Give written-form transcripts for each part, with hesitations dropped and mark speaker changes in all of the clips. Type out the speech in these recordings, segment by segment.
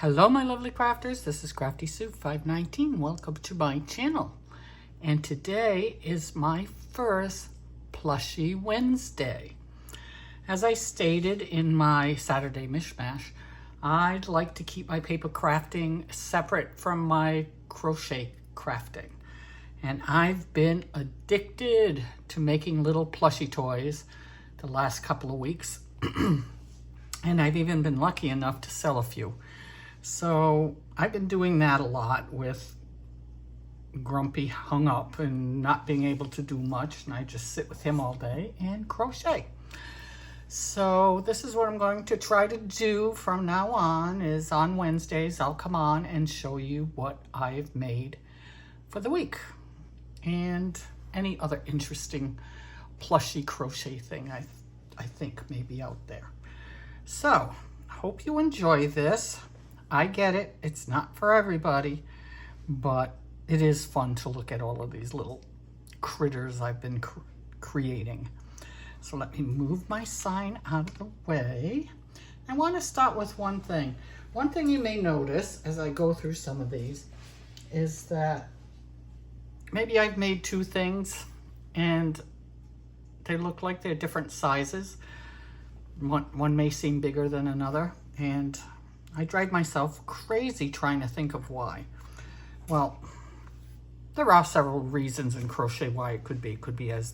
Speaker 1: Hello my lovely crafters, this is Crafty Sue 519. Welcome to my channel. And today is my first Plushie Wednesday. As I stated in my Saturday mishmash, I'd like to keep my paper crafting separate from my crochet crafting. And I've been addicted to making little plushie toys the last couple of weeks. And I've even been lucky enough to sell a few. So I've been doing that a lot with Grumpy hung up and not being able to do much. And I just sit with him all day and crochet. So this is what I'm going to try to do from now on, is on Wednesdays I'll come on and show you what I've made for the week. And any other interesting plushie crochet thing I think may be out there. So, hope you enjoy this. I get it, it's not for everybody, but it is fun to look at all of these little critters I've been creating. So let me move my sign out of the way. I want to start with one thing. One thing you may notice as I go through some of these is that maybe I've made two things and they look like they're different sizes. One may seem bigger than another, and I drive myself crazy trying to think of why. Well, there are several reasons in crochet why it could be. It could be as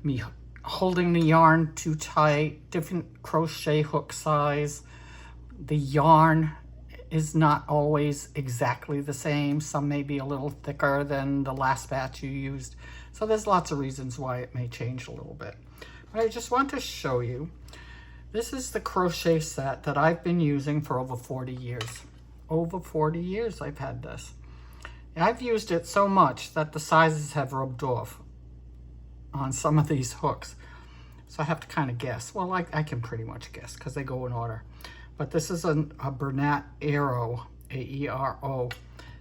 Speaker 1: me holding the yarn too tight, different crochet hook size. The yarn is not always exactly the same. Some may be a little thicker than the last batch you used. So there's lots of reasons why it may change a little bit. But I just want to show you. This is the crochet set that I've been using for over 40 years. Over 40 years I've had this. I've used it so much that the sizes have rubbed off on some of these hooks. So I have to kind of guess. Well, I can pretty much guess because they go in order. But this is a Bernat Aero, A-E-R-O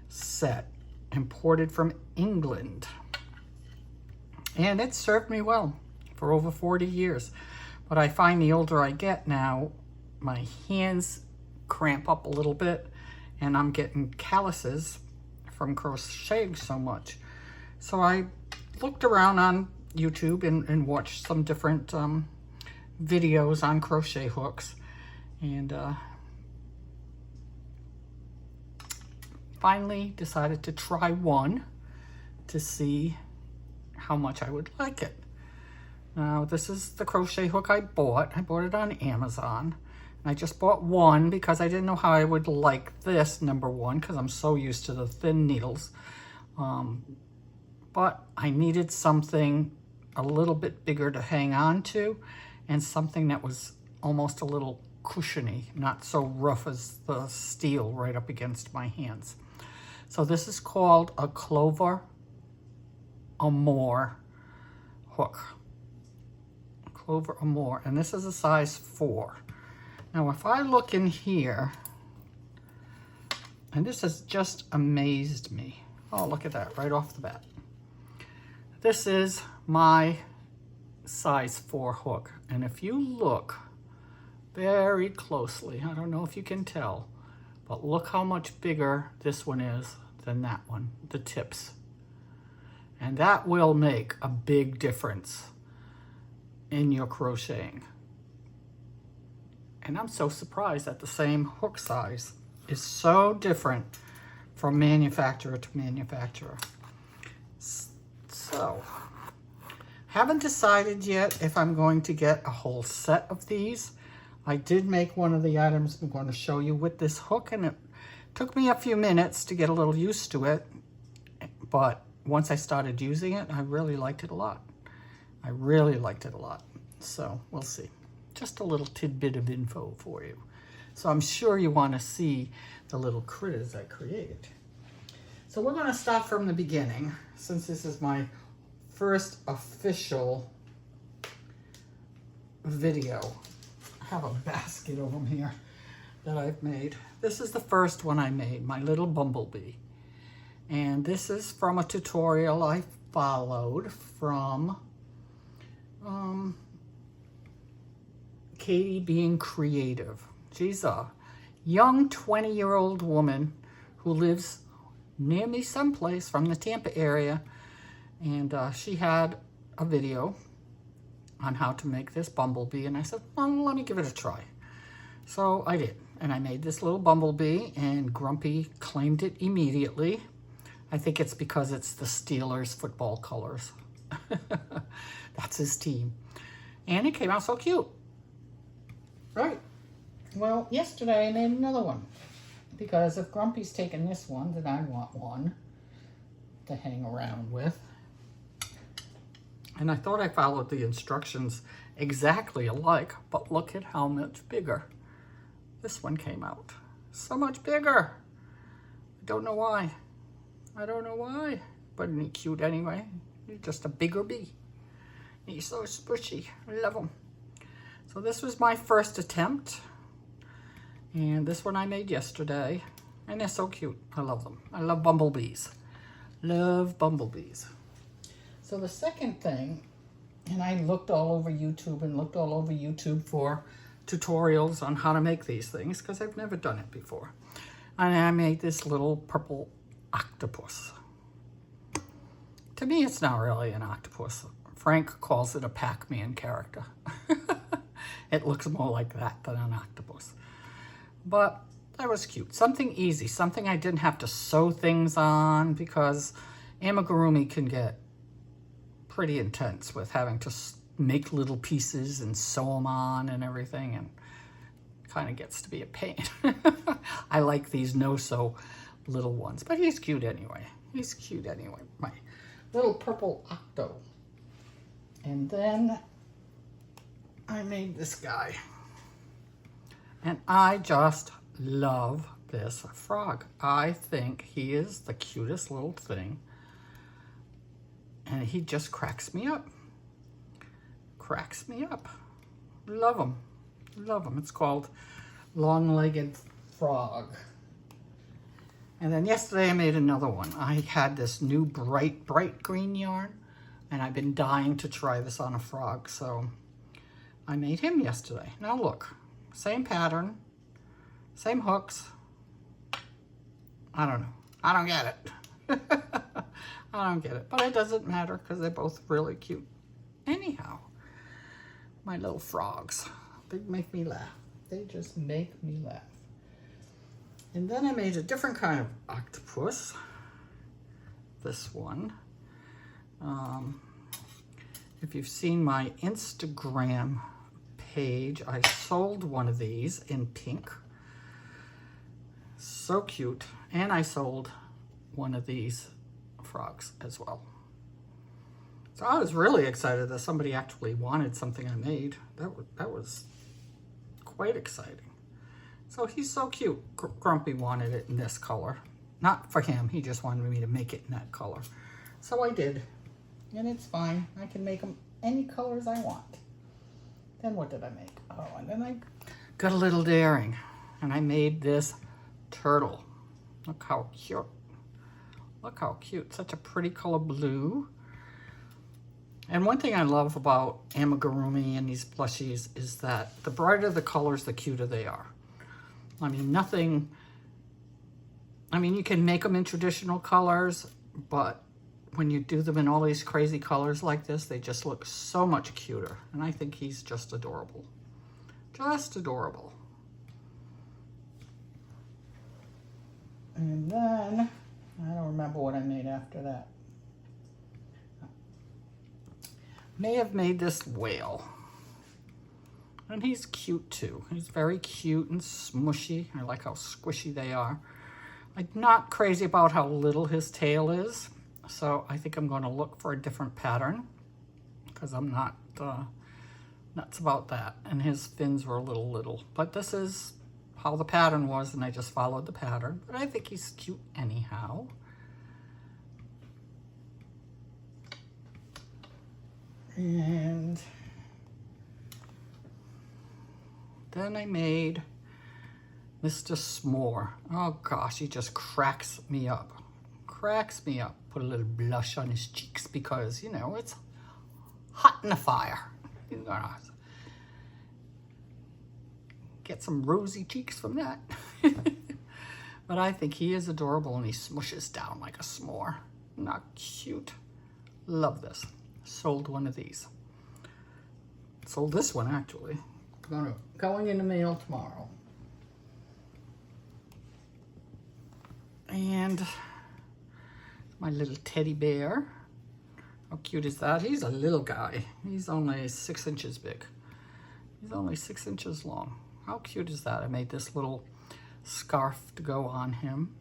Speaker 1: set, imported from England. And it served me well for over 40 years. But I find the older I get now, my hands cramp up a little bit and I'm getting calluses from crocheting so much. So I looked around on YouTube and watched some different videos on crochet hooks, and finally decided to try one to see how much I would like it. Now, this is the crochet hook I bought. I bought it on Amazon. And I just bought one because I didn't know how I would like this, number one, because I'm so used to the thin needles. But I needed something a little bit bigger to hang on to, and something that was almost a little cushiony, not so rough as the steel right up against my hands. So this is called a Clover Amore hook. Clover Amore, and this is a size 4. Now if I look in here, and this has just amazed me. Oh, look at that right off the bat. This is my size 4 hook, and if you look very closely, I don't know if you can tell, but look how much bigger this one is than that one, the tips. And that will make a big difference in your crocheting. And I'm so surprised that the same hook size is so different from manufacturer to manufacturer. So, haven't decided yet if I'm going to get a whole set of these. I did make one of the items I'm going to show you with this hook, and it took me a few minutes to get a little used to it, but once I started using it, I really liked it a lot. I really liked it a lot. So we'll see. Just a little tidbit of info for you. So I'm sure you want to see the little critters I created. So we're going to start from the beginning, since this is my first official video. I have a basket of them here that I've made. This is the first one I made, my little Bumblebee. And this is from a tutorial I followed from Katie Being Creative. She's a young 20-year-old woman who lives near me someplace from the Tampa area. And she had a video on how to make this bumblebee. And I said, well, let me give it a try. So I did. And I made this little bumblebee, and Grumpy claimed it immediately. I think it's because it's the Steelers football colors. That's his team. And it came out so cute. Right. Well, yesterday I made another one. Because if Grumpy's taking this one, then I want one to hang around with. And I thought I followed the instructions exactly alike, but look at how much bigger this one came out. So much bigger. I don't know why. I don't know why. But isn't he cute anyway? He's just a bigger bee. He's so squishy. I love him. So this was my first attempt. And this one I made yesterday. And they're so cute. I love them. I love bumblebees. Love bumblebees. So the second thing, and I looked all over YouTube and looked all over YouTube for tutorials on how to make these things because I've never done it before. And I made this little purple octopus. To me, it's not really an octopus. Frank calls it a Pac-Man character. It looks more like that than an octopus. But that was cute. Something easy, something I didn't have to sew things on, because amigurumi can get pretty intense with having to make little pieces and sew them on and everything, and kind of gets to be a pain. I like these no-sew little ones, but he's cute anyway. He's cute anyway, my little purple octo. And then I made this guy. And I just love this frog. I think he is the cutest little thing. And he just cracks me up. Cracks me up. Love him. Love him. It's called Long-Legged Frog. And then yesterday I made another one. I had this new bright green yarn, and I've been dying to try this on a frog, so I made him yesterday. Now look, same pattern, same hooks. I don't know. I don't get it. I don't get it, but it doesn't matter because they're both really cute. Anyhow, my little frogs, they make me laugh. They just make me laugh. And then I made a different kind of octopus. This one. If you've seen my Instagram page, I sold one of these in pink. So cute. And I sold one of these frogs as well. So I was really excited that somebody actually wanted something I made. That was quite exciting. So he's so cute. Grumpy wanted it in this color. Not for him, he just wanted me to make it in that color. So I did, and it's fine. I can make them any colors I want. Then what did I make? Oh, and then I got a little daring, and I made this turtle. Look how cute. Look how cute. Such a pretty color blue. And one thing I love about amigurumi and these plushies is that the brighter the colors, the cuter they are. I mean, you can make them in traditional colors, but when you do them in all these crazy colors like this, they just look so much cuter. And I think he's just adorable. Just adorable. And then, I don't remember what I made after that. May have made this whale. And he's cute too. He's very cute and smushy. I like how squishy they are. I'm not crazy about how little his tail is. So I think I'm going to look for a different pattern, because I'm not nuts about that. And his fins were a little. But this is how the pattern was, and I just followed the pattern. But I think he's cute anyhow. And then I made Mr. Smore. Oh gosh, he just cracks me up. Cracks me up. Put a little blush on his cheeks because, you know, it's hot in the fire. He's gonna get some rosy cheeks from that. But I think he is adorable, and he smushes down like a s'more. Not cute. Love this. Sold one of these. Sold this one, actually. Going in the mail tomorrow. And my little teddy bear. How cute is that? He's a little guy. He's only 6 inches big. He's only 6 inches long. How cute is that? I made this little scarf to go on him.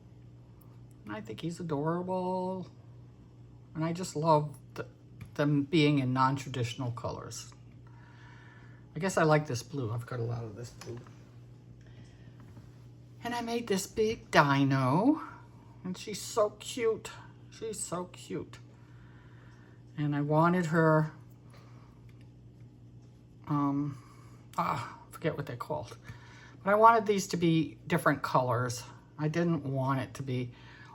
Speaker 1: And I think he's adorable. And I just love them being in non-traditional colors. I guess I like this blue. I've got a lot of this blue. And I made this big Dino. And she's so cute. She's so cute. And I wanted her, I forget what they're called. But I wanted these to be different colors. I didn't want it to be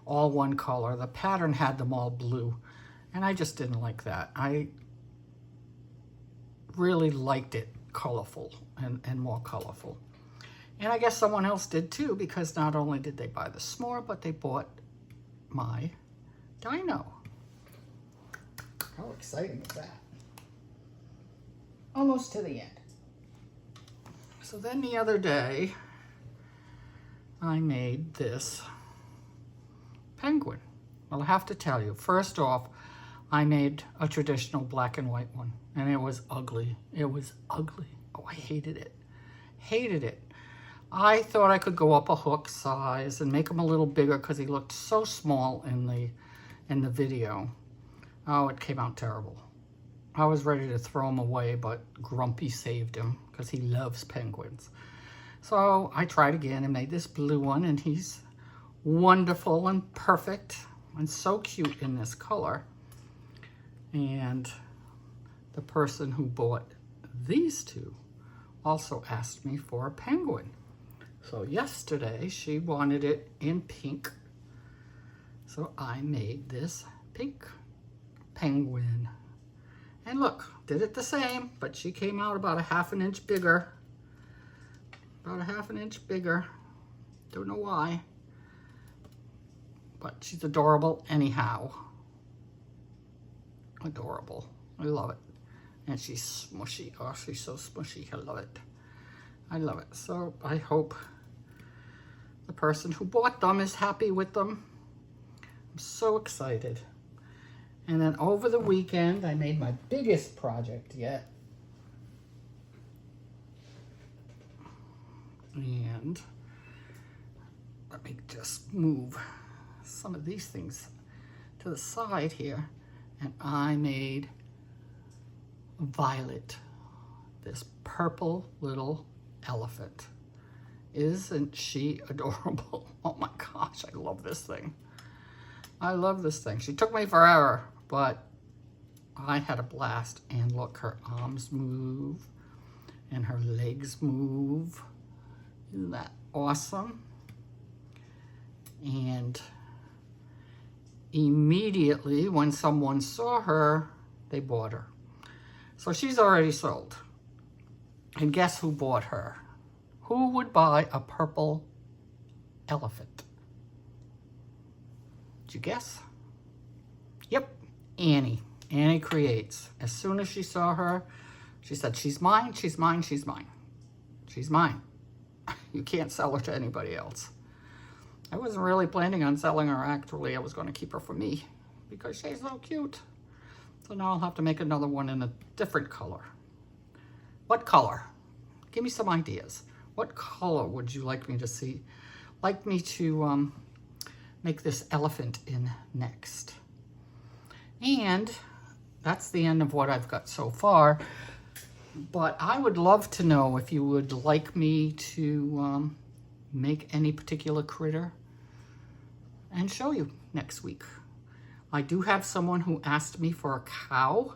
Speaker 1: all one color. The pattern had them all blue. And I just didn't like that. I really liked it colorful and more colorful. And I guess someone else did too, because not only did they buy the s'more, but they bought my Dino. How exciting is that? Almost to the end. So then the other day, I made this penguin. Well, I have to tell you, first off, I made a traditional black and white one, and it was ugly. It was ugly. Oh, I hated it. Hated it. I thought I could go up a hook size and make him a little bigger because he looked so small in the video. Oh, it came out terrible. I was ready to throw him away, but Grumpy saved him because he loves penguins. So I tried again and made this blue one, and he's wonderful and perfect and so cute in this color. And the person who bought these two also asked me for a penguin. So yesterday she wanted it in pink. So I made this pink penguin. And look, did it the same, but she came out about a ½ inch bigger. About a ½ inch bigger. Don't know why. But she's adorable anyhow. Adorable. I love it. And she's smushy. Oh, she's so smushy. I love it. I love it. So I hope the person who bought them is happy with them. I'm so excited. And then over the weekend, I made my biggest project yet. And let me just move some of these things to the side here. And I made Violet, this purple little elephant. Isn't she adorable? Oh my gosh, I love this thing. I love this thing. She took me forever, but I had a blast. And look, her arms move and her legs move. Isn't that awesome? And immediately when someone saw her, they bought her. So she's already sold. And guess who bought her? Who would buy a purple elephant? Did you guess? Yep, Annie. Annie Creates. As soon as she saw her, she said, she's mine, she's mine, she's mine. She's mine. You can't sell her to anybody else. I wasn't really planning on selling her, actually. I was going to keep her for me because she's so cute. So now I'll have to make another one in a different color. What color? Give me some ideas. What color would you like me to see? Like me to make this elephant in next? And that's the end of what I've got so far. But I would love to know if you would like me to make any particular critter and show you next week. I do have someone who asked me for a cow.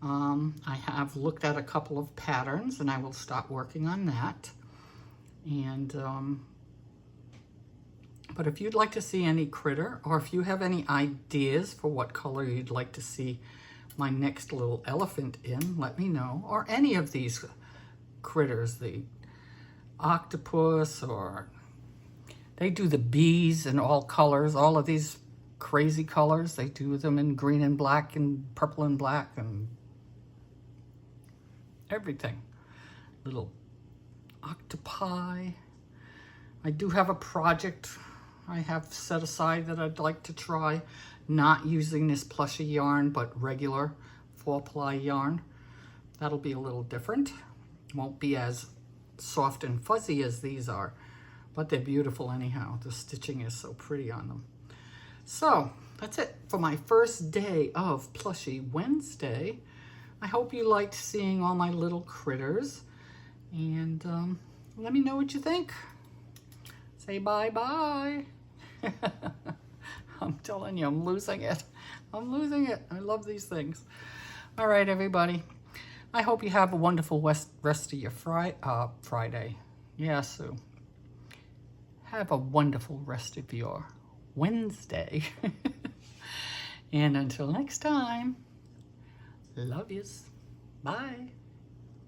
Speaker 1: I have looked at a couple of patterns and I will start working on that. And but if you'd like to see any critter, or if you have any ideas for what color you'd like to see my next little elephant in, let me know. Or any of these critters, the octopus or They do the bees in all colors, all of these crazy colors. They do them in green and black and purple and black and everything. Little octopi. I do have a project I have set aside that I'd like to try, not using this plushie yarn, but regular 4-ply yarn. That'll be a little different. Won't be as soft and fuzzy as these are, but they're beautiful anyhow. The stitching is so pretty on them. So that's it for my first day of Plushie Wednesday. I hope you liked seeing all my little critters, and let me know what you think. Say bye-bye. I'm telling you, I'm losing it. I'm losing it. I love these things. All right, everybody. I hope you have a wonderful rest of your Friday. Yeah, Sue. Have a wonderful rest of your Wednesday. And until next time, love yous. Bye.